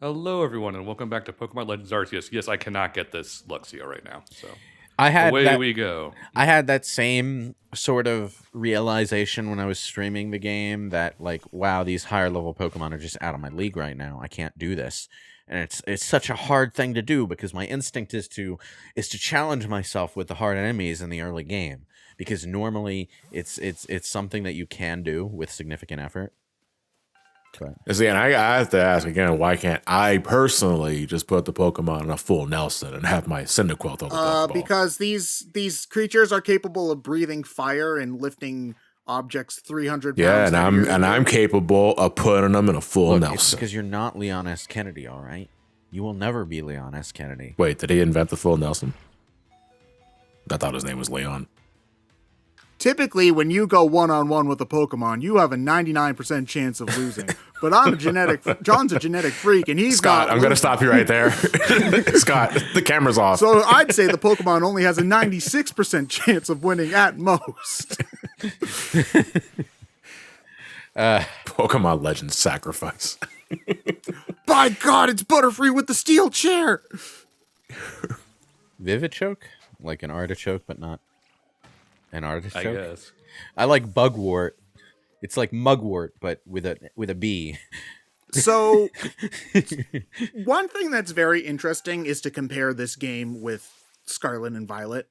Hello, everyone, and welcome back to Pokemon Legends Arceus. Yes, I cannot get this Luxio right now, so I had away that we go. I had that same sort of realization when I was streaming the game that like, wow, these higher level Pokemon are just out of my league right now. I can't do this. And it's such a hard thing to do because my instinct is to challenge myself with the hard enemies in the early game. Because normally it's something that you can do with significant effort. But See, and I have to ask again, why can't I personally just put the Pokemon in a full Nelson and have my Cyndaquil throw the Pokeball? Because these creatures are capable of breathing fire and lifting objects 300 Yeah, pounds. and I'm capable of putting them in a full look, it's Nelson. because you're not Leon S. Kennedy, all right? You will never be Leon S. Kennedy. Wait, did he invent the full Nelson? I thought his name was Leon. Typically, when you go one-on-one with a Pokemon, you have a 99% chance of losing. But John's a genetic freak, and he's Scott, not I'm going to stop you right there. Scott, the camera's off. So I'd say the Pokemon only has a 96% chance of winning at most. Pokemon Legends Sacrifice. By God, it's Butterfree with the steel chair. Vivichoke? Like an artichoke, but not an artichoke? I guess. I like Bugwort. It's like Mugwort, but with a B. So, one thing that's very interesting is to compare this game with Scarlet and Violet,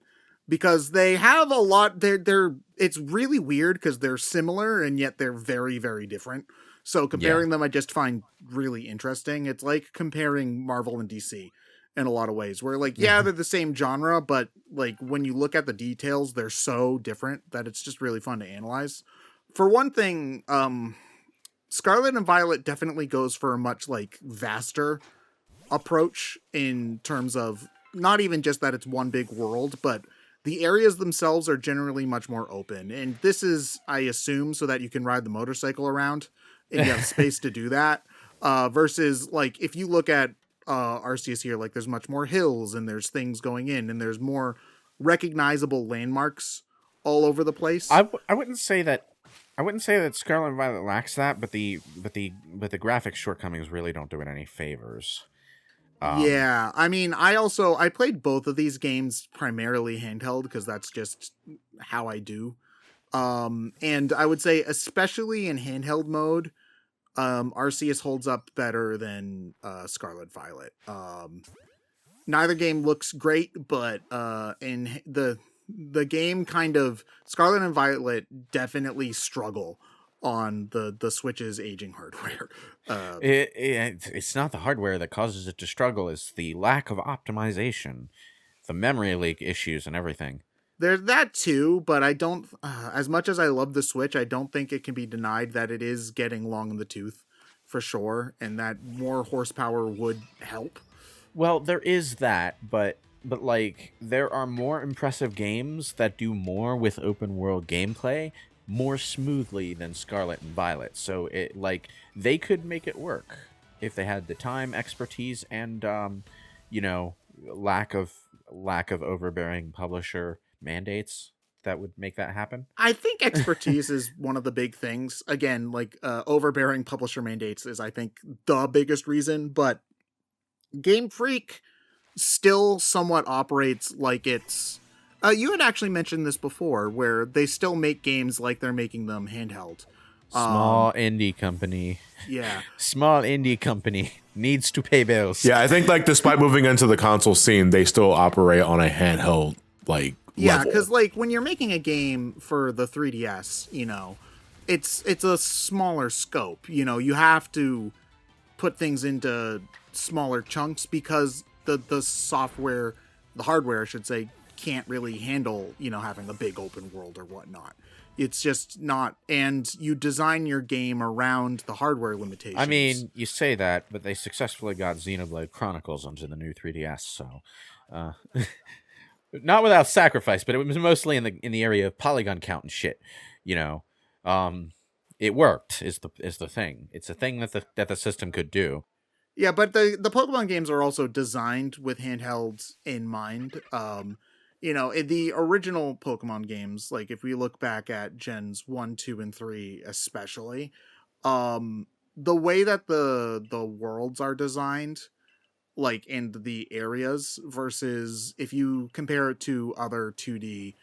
because they have a lot. It's really weird because they're similar and yet they're very, very different. So comparing them, I just find really interesting. It's like comparing Marvel and DC in a lot of ways, where like, yeah, they're the same genre, but like when you look at the details, they're so different that it's just really fun to analyze. For one thing, Scarlet and Violet definitely goes for a much like vaster approach in terms of not even just that it's one big world, but the areas themselves are generally much more open. And this is, I assume, so that you can ride the motorcycle around and you have space to do that. Versus like if you look at Arceus here, like there's much more hills and there's things going in and there's more recognizable landmarks all over the place. I wouldn't say that. I wouldn't say that Scarlet and Violet lacks that, but the graphics shortcomings really don't do it any favors. Yeah, I mean, I played both of these games primarily handheld because that's just how I do. And I would say, especially in handheld mode, Arceus holds up better than Scarlet Violet. Neither game looks great, but in the game kind of Scarlet and Violet definitely struggle on the Switch's aging hardware. It's not the hardware that causes it to struggle; it's the lack of optimization, the memory leak issues, and everything. There's that too, but I don't. As much as I love the Switch, I don't think it can be denied that it is getting long in the tooth, for sure, and that more horsepower would help. Well, there is that, but like there are more impressive games that do more with open world gameplay more smoothly than Scarlet and Violet. So it like they could make it work if they had the time, expertise, and lack of overbearing publisher mandates that would make that happen. I think expertise is one of the big things. Again, like overbearing publisher mandates is, I think, the biggest reason. But Game Freak still somewhat operates like it's... you had actually mentioned this before, where they still make games like they're making them handheld. Small indie company. Yeah. Small indie company needs to pay bills. Yeah, I think like despite moving into the console scene, they still operate on a handheld like Yeah, level. because like when you're making a game for the 3DS, it's a smaller scope. You have to put things into smaller chunks because the software, the hardware, I should say, can't really handle, having a big open world or whatnot. It's just not, and you design your game around the hardware limitations. I mean, you say that, but they successfully got Xenoblade Chronicles onto the new 3DS, so not without sacrifice, but it was mostly in the area of polygon count and shit. It worked is the thing. It's a thing that the system could do. Yeah, but the Pokemon games are also designed with handhelds in mind. In the original Pokemon games, like if we look back at Gens 1, 2, and 3 especially, the way that the worlds are designed, like, and the areas, versus if you compare it to other 2D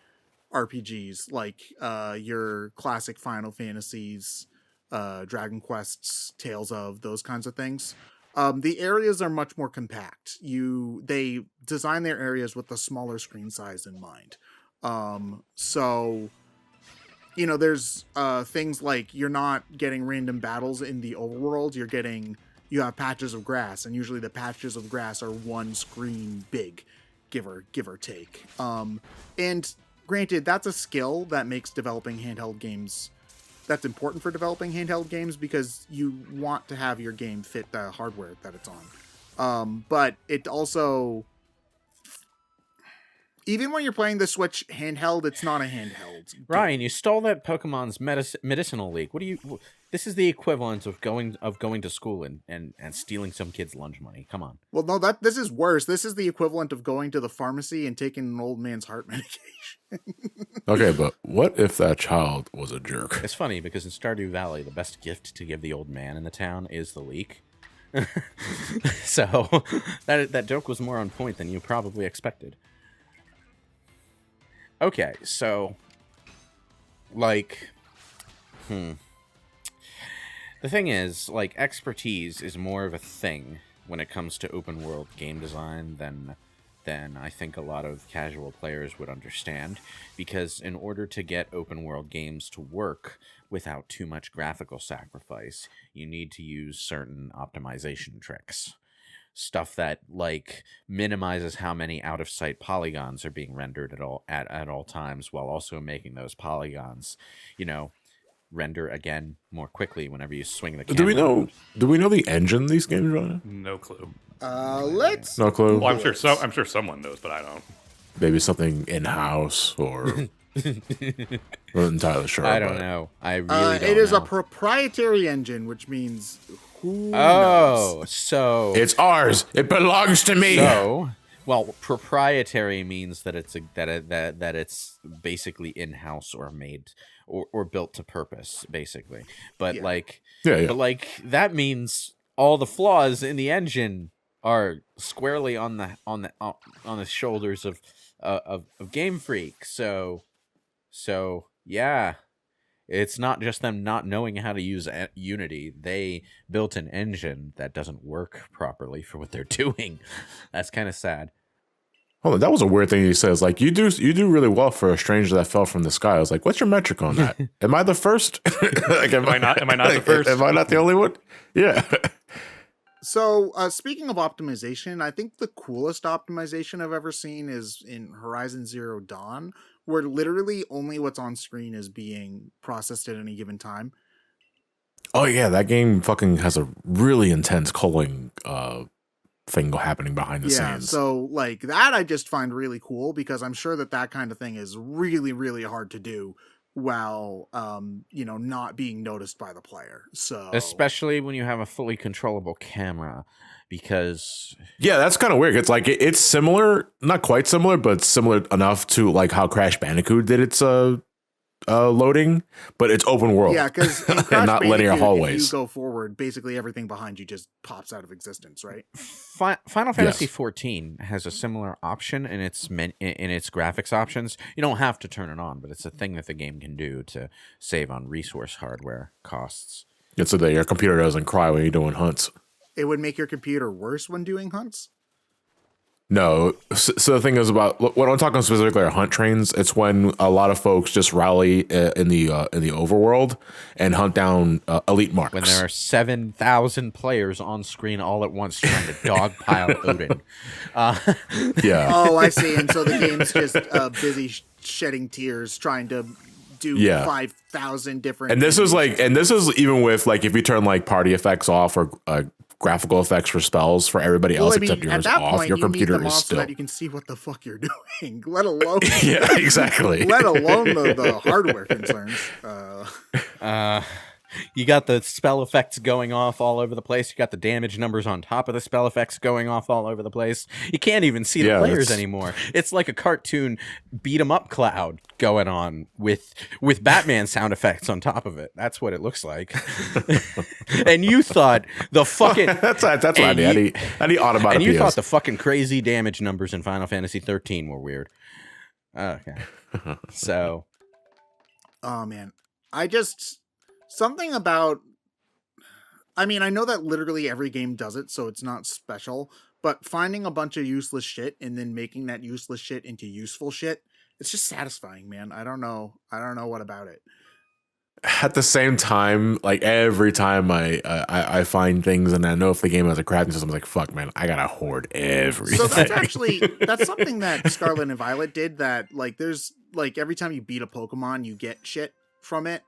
RPGs, like your classic Final Fantasies, Dragon Quests, Tales of, those kinds of things. The areas are much more compact. They design their areas with the smaller screen size in mind. So, there's things like you're not getting random battles in the overworld. You have patches of grass, and usually the patches of grass are one screen big, give or take. And granted, that's a skill that makes developing handheld games. That's important for developing handheld games because you want to have your game fit the hardware that it's on. But it also, even when you're playing the Switch handheld, it's not a handheld game. Ryan, you stole that Pokemon's medicinal leak. This is the equivalent of going to school and stealing some kid's lunch money. Come on. Well, no, this is worse. This is the equivalent of going to the pharmacy and taking an old man's heart medication. Okay, but what if that child was a jerk? It's funny because in Stardew Valley, the best gift to give the old man in the town is the leak. So that joke was more on point than you probably expected. Okay, so the thing is, expertise is more of a thing when it comes to open world game design than I think a lot of casual players would understand, because in order to get open world games to work without too much graphical sacrifice, you need to use certain optimization tricks. Stuff that minimizes how many out of sight polygons are being rendered at all times, while also making those polygons, render again more quickly whenever you swing the camera. Do we know the engine these games run on? No clue. Let's. No clue. Well, I'm sure someone knows, but I don't. Maybe something in house or. I'm not entirely sure. I don't know. I really don't know. It is a proprietary engine, which means who Oh, knows? so It's ours. It belongs to me. Well, proprietary means that it's basically in-house or made or built to purpose, basically. But Yeah. but that means all the flaws in the engine are squarely on the shoulders of Game Freak. So yeah. It's not just them not knowing how to use Unity. They built an engine that doesn't work properly for what they're doing. That's kind of sad. Hold on, that was a weird thing he says. You do really well for a stranger that fell from the sky. I was like, what's your metric on that? Am I the first? Am I not the first? Am I not the only one? Yeah. So, speaking of optimization, I think the coolest optimization I've ever seen is in Horizon Zero Dawn, where literally only what's on screen is being processed at any given time. Oh yeah, that game fucking has a really intense culling thing happening behind the scenes. So that I just find really cool, because I'm sure that kind of thing is really, really hard to do while not being noticed by the player. So especially when you have a fully controllable camera, because yeah, that's kind of weird. It's it's similar, not quite similar, but similar enough to how Crash Bandicoot did its loading, but it's open world. Yeah, because and not linear hallways. If you go forward, basically everything behind you just pops out of existence, right? Final Fantasy XIV has a similar option in its graphics options. You don't have to turn it on, but it's a thing that the game can do to save on resource hardware costs. It's so that your computer doesn't cry when you're doing hunts. It would make your computer worse when doing hunts? No. So the thing is about when I'm talking specifically about hunt trains, it's when a lot of folks just rally in the overworld and hunt down elite marks. When there are 7,000 players on screen all at once trying to dogpile Odin. Yeah. Oh, I see. And so the game's just busy shedding tears trying to do 5,000 different. And this is even with if you turn party effects off or graphical effects for spells for everybody else except yours off, your computer is still. So that you can see what the fuck you're doing, let alone yeah, exactly. let alone the hardware concerns. You got the spell effects going off all over the place. You got the damage numbers on top of the spell effects going off all over the place. You can't even see the players anymore. It's like a cartoon beat 'em up cloud going on with Batman sound effects on top of it. That's what it looks like. And you thought the fucking that's what I need. I need automatic. And you thought the fucking crazy damage numbers in Final Fantasy 13 were weird. Okay. So, oh man, something about, I mean, I know that literally every game does it, so it's not special, but finding a bunch of useless shit and then making that useless shit into useful shit, it's just satisfying, man. I don't know what about it. At the same time, like every time I find things and I know if the game has a crafting system, I'm like, fuck, man, I gotta hoard everything. So that's something that Scarlet and Violet did, that like there's like every time you beat a Pokemon, you get shit from it.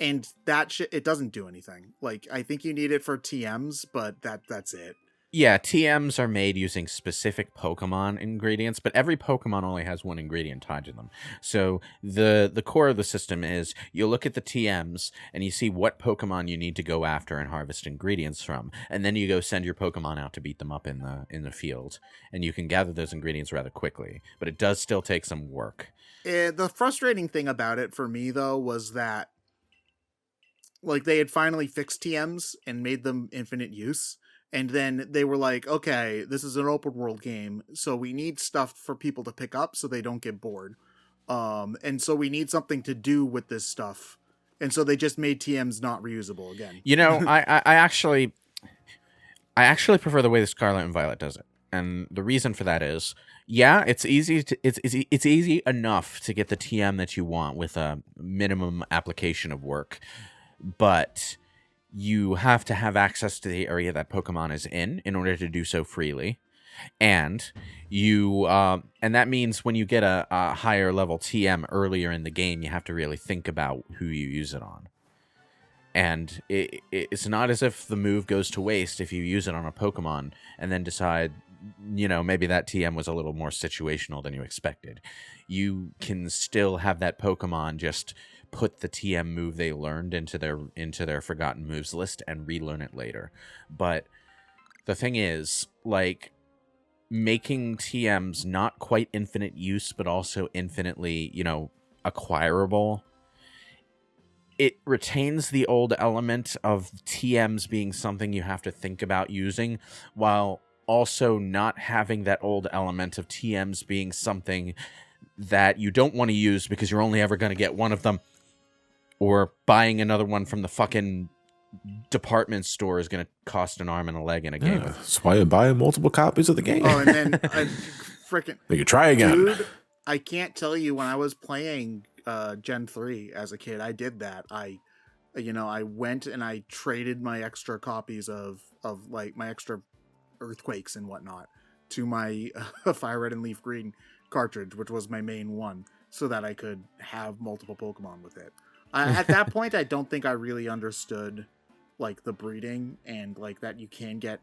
And that shit, it doesn't do anything. Like, I think you need it for TMs, but that's it. Yeah, TMs are made using specific Pokemon ingredients, but every Pokemon only has one ingredient tied to them. So the core of the system is you look at the TMs and you see what Pokemon you need to go after and harvest ingredients from, and then you go send your Pokemon out to beat them up in the field, and you can gather those ingredients rather quickly. But it does still take some work. The frustrating thing about it for me, though, was that like they had finally fixed TMs and made them infinite use. And then they were like, okay, this is an open world game, so we need stuff for people to pick up so they don't get bored. And so we need something to do with this stuff. And so they just made TMs not reusable again. You know, I actually prefer the way the Scarlet and Violet does it. And the reason for that is, yeah, it's easy enough to get the TM that you want with a minimum application of work, but you have to have access to the area that Pokemon is in order to do so freely. And and that means when you get a higher level TM earlier in the game, you have to really think about who you use it on. And it's not as if the move goes to waste if you use it on a Pokemon and then decide, maybe that TM was a little more situational than you expected. You can still have that Pokemon just put the TM move they learned into their forgotten moves list and relearn it later. But the thing is, like, making TMs not quite infinite use, but also infinitely, acquirable, it retains the old element of TMs being something you have to think about using, while also not having that old element of TMs being something that you don't want to use because you're only ever going to get one of them, or buying another one from the fucking department store is going to cost an arm and a leg in a game. Yeah, that's why you buy multiple copies of the game. Oh, and then freaking you try again. Dude, I can't tell you, when I was playing Gen 3 as a kid, I did that. I went and I traded my extra copies of like my extra Earthquakes and whatnot to my Fire Red and Leaf Green cartridge, which was my main one, so that I could have multiple Pokemon with it. At that point, I don't think I really understood like the breeding and like that you can get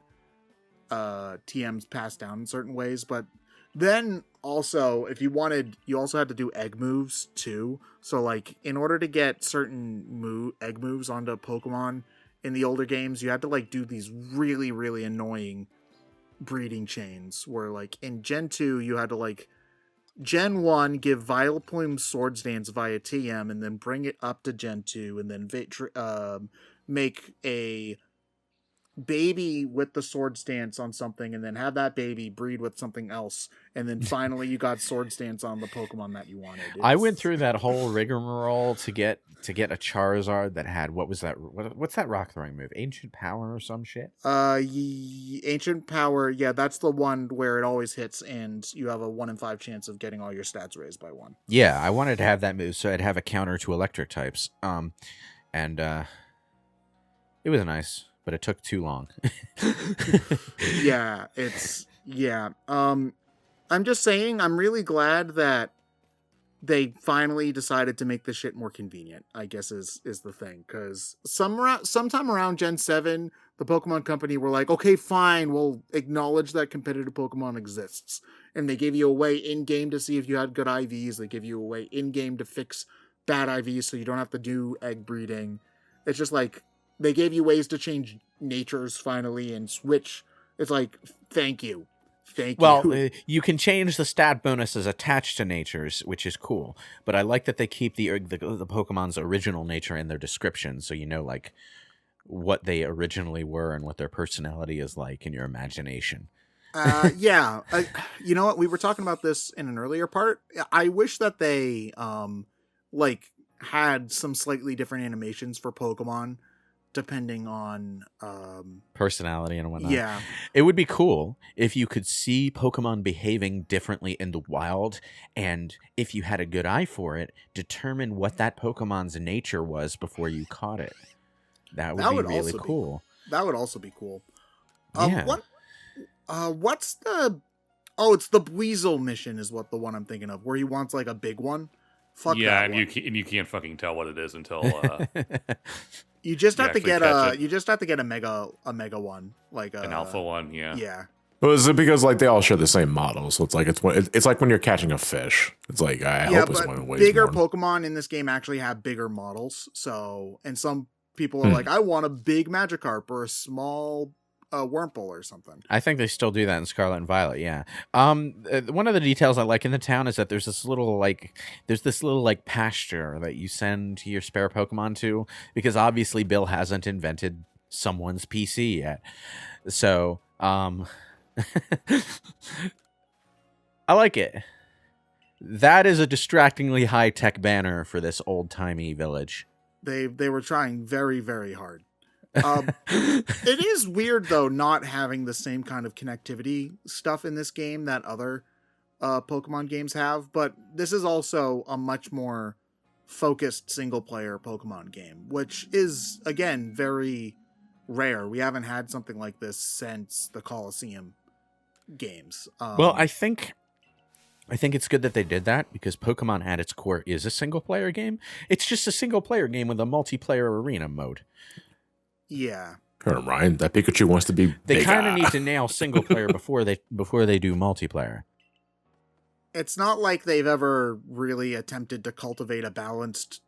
TMs passed down in certain ways. But then also, if you wanted, you also had to do egg moves too. So like in order to get certain egg moves onto Pokemon in the older games, you had to like do these really, really annoying breeding chains where like in Gen 2, you had to like Gen 1, give Vileplume Swords Dance via TM, and then bring it up to Gen 2, and then make a baby with the Swords Dance on something, and then have that baby breed with something else, and then finally you got Swords Dance on the Pokemon that you wanted. I went through that whole rigmarole to get a Charizard that had, what's that rock throwing move? Ancient Power or some shit? Ancient Power, yeah, that's the one where it always hits, and you have a 1 in 5 chance of getting all your stats raised by 1. Yeah, I wanted to have that move so I'd have a counter to electric types. And it was nice, but it took too long. I'm just saying, I'm really glad that they finally decided to make this shit more convenient, I guess is the thing. Because sometime around Gen 7, the Pokemon Company were like, okay, fine, we'll acknowledge that competitive Pokemon exists. And they gave you a way in-game to see if you had good IVs. They give you a way in-game to fix bad IVs so you don't have to do egg breeding. It's just like they gave you ways to change natures finally and switch. It's like, thank you. Well, you can change the stat bonuses attached to natures, which is cool. But I like that they keep the Pokemon's original nature in their description, so you know like what they originally were and what their personality is like in your imagination. Yeah. You know what? We were talking about this in an earlier part. I wish that they like had some slightly different animations for Pokemon depending on personality and whatnot. Yeah. It would be cool if you could see Pokemon behaving differently in the wild, and if you had a good eye for it, determine what that Pokemon's nature was before you caught it. That would be really cool. That would also be cool. Yeah. What's the... Oh, it's the Weasel mission is what the one I'm thinking of, where he wants like a big one. Fuck yeah, that and one. you can't fucking tell what it is until You just have to get catch it. you just have to get a mega one, like an alpha one. Yeah. Yeah. But is it because like they all share the same model? So it's like it's like when you're catching a fish. It's like I hope it's one of the bigger more. Pokemon in this game actually have bigger models. So, and some people are like, I want a big Magikarp or a small Wurmple or something. I think they still do that in Scarlet and Violet. Yeah. One of the details I like in the town is that there's this little pasture that you send your spare Pokemon to, because obviously Bill hasn't invented someone's PC yet. So, I like it. That is a distractingly high-tech banner for this old-timey village. They were trying very, very hard. It is weird though not having the same kind of connectivity stuff in this game that other Pokemon games have, but this is also a much more focused single player Pokemon game, which is again very rare. We haven't had something like this since the Colosseum games. Well, I think it's good that they did that, because Pokemon at its core is a single player game. It's just a single player game with a multiplayer arena mode. Yeah. Ryan, that Pikachu wants to be They kind of need to nail single player before they do multiplayer. It's not like they've ever really attempted to cultivate a balanced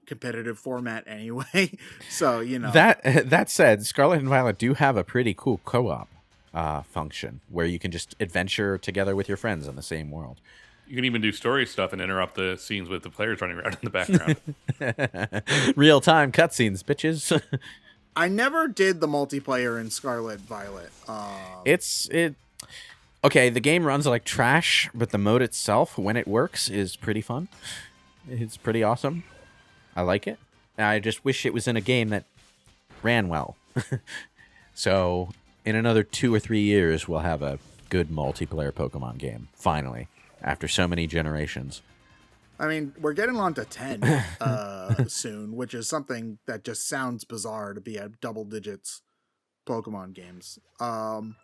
competitive format anyway. So, you know. That said, Scarlet and Violet do have a pretty cool co-op function where you can just adventure together with your friends in the same world. You can even do story stuff and interrupt the scenes with the players running around in the background. Real-time cutscenes, bitches. I never did the multiplayer in Scarlet Violet. Okay, the game runs like trash, but the mode itself, when it works, is pretty fun. It's pretty awesome. I like it. I just wish it was in a game that ran well. So, in another 2 or 3 years, we'll have a good multiplayer Pokemon game. Finally, after so many generations. I mean, we're getting on to 10 soon, which is something that just sounds bizarre to be at double digits Pokemon games.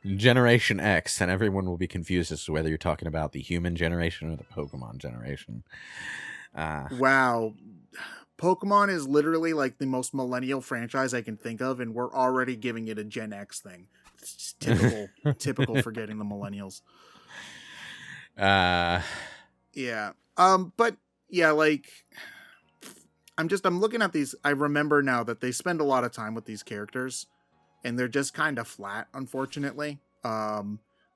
Generation X, and everyone will be confused as to whether you're talking about the human generation or the Pokemon generation. Wow. Pokemon is literally like the most millennial franchise I can think of, and we're already giving it a Gen X thing. It's just typical for getting the millennials. Yeah. But yeah, like I'm looking at these. I remember now that they spend a lot of time with these characters and they're just kind of flat, unfortunately.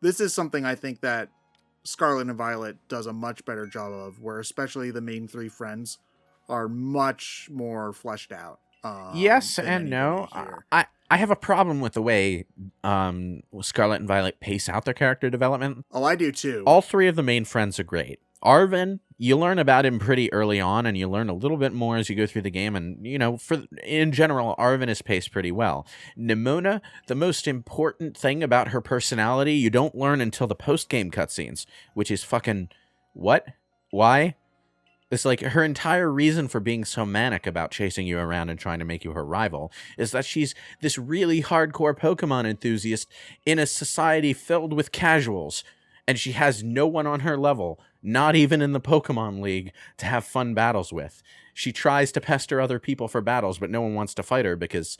This is something I think that Scarlet and Violet does a much better job of, where especially the main three friends are much more fleshed out. Yes and no. I have a problem with the way Scarlet and Violet pace out their character development. Oh, I do too. All three of the main friends are great. Arven, you learn about him pretty early on, and you learn a little bit more as you go through the game, and, you know, in general, Arven is paced pretty well. Nimona, the most important thing about her personality, you don't learn until the post-game cutscenes, which is fucking... What? Why? It's like her entire reason for being so manic about chasing you around and trying to make you her rival is that she's this really hardcore Pokemon enthusiast in a society filled with casuals, and she has no one on her level, not even in the Pokemon League, to have fun battles with. She tries to pester other people for battles, but no one wants to fight her because,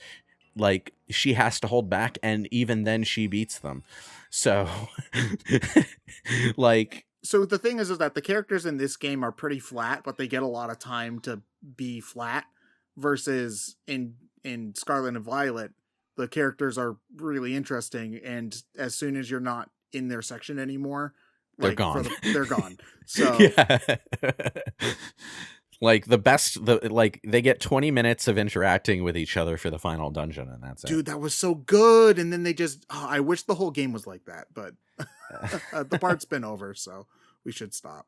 like, she has to hold back, and even then she beats them. So, like... So the thing is that the characters in this game are pretty flat, but they get a lot of time to be flat, versus in in Scarlet and Violet, the characters are really interesting, and as soon as you're not in their section anymore, They're like, gone. They're gone. So Yeah. Like they get 20 minutes of interacting with each other for the final dungeon, and that's it. dude, that was so good. And then they just, I wish the whole game was like that, but the part's been over, so we should stop.